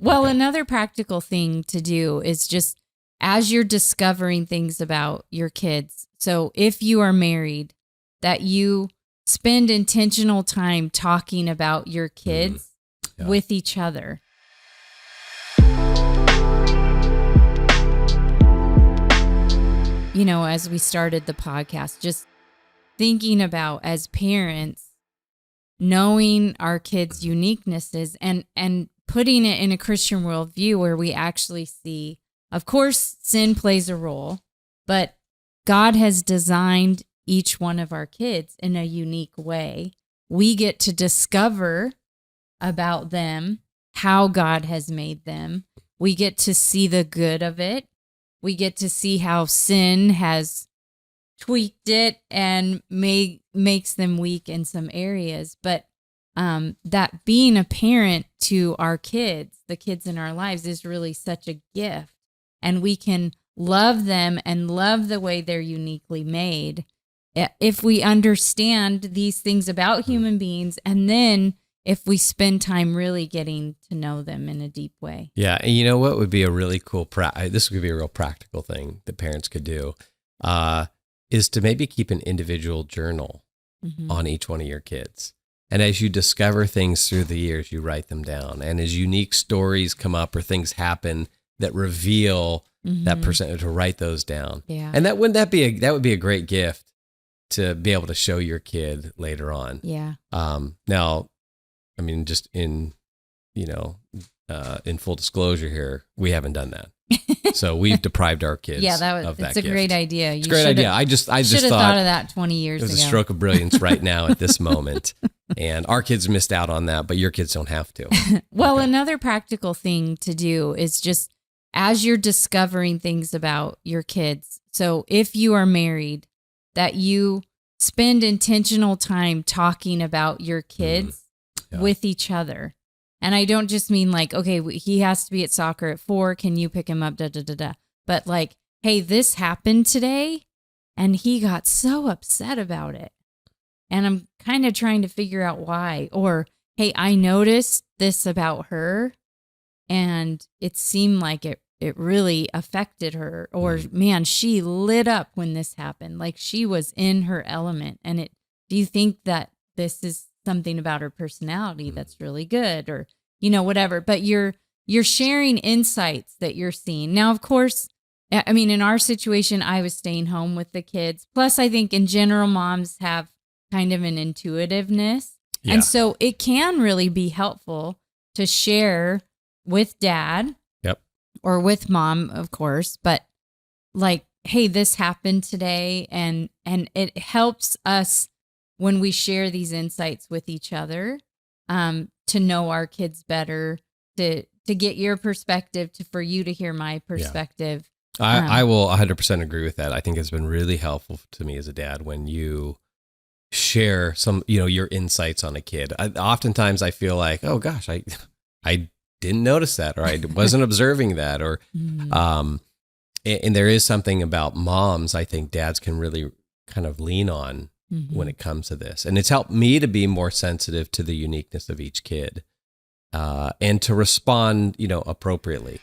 Well, another practical thing to do is just as you're discovering things about your kids. So if you are married, that you spend intentional time talking about your kids with each other. You know, as we started the podcast, just thinking about as parents, knowing our kids' uniquenesses and putting it in a Christian worldview where we actually see, of course, sin plays a role, but God has designed each one of our kids in a unique way. We get to discover about them how God has made them. We get to see the good of it. We get to see how sin has tweaked it and makes them weak in some areas. But that being a parent to our kids, the kids in our lives, is really such a gift. And we can love them and love the way they're uniquely made if we understand these things about human beings, and then if we spend time really getting to know them in a deep way. Yeah, and you know what would be a really cool, this would be a real practical thing that parents could do, is to maybe keep an individual journal on each one of your kids. And as you discover things through the years, you write them down. And as unique stories come up or things happen that reveal that person, to write those down. Yeah. And that would be a great gift to be able to show your kid later on. Yeah. Now, I mean, just in full disclosure here, we haven't done that. So we've deprived our kids of that it's a gift. great idea. It's a great idea. I just thought of that 20 years ago. It was a stroke of brilliance right now at this moment. And our kids missed out on that, but your kids don't have to. Well, another practical thing to do is just as you're discovering things about your kids. So if you are married, that you spend intentional time talking about your kids with each other. And I don't just mean like, okay, he has to be at soccer at 4. Can you pick him up? But like, hey, this happened today and he got so upset about it. And I'm kind of trying to figure out why. Or, hey, I noticed this about her and it seemed like it really affected her. Or, man, she lit up when this happened. Like she was in her element. And do you think that this is something about her personality that's really good, or whatever, but you're sharing insights that you're seeing. Now, of course, I mean, in our situation, I was staying home with the kids. Plus, I think in general, moms have kind of an intuitiveness. Yeah. And so it can really be helpful to share with dad or with mom, of course, but like, hey, this happened today. And it helps us when we share these insights with each other, to know our kids better, to get your perspective, for you to hear my perspective. Yeah. I will 100% agree with that. I think it's been really helpful to me as a dad when you share some, your insights on a kid. Oftentimes I feel like, oh gosh, I didn't notice that, or I wasn't observing that, or, and there is something about moms I think dads can really kind of lean on when it comes to this. And it's helped me to be more sensitive to the uniqueness of each kid, and to respond, appropriately.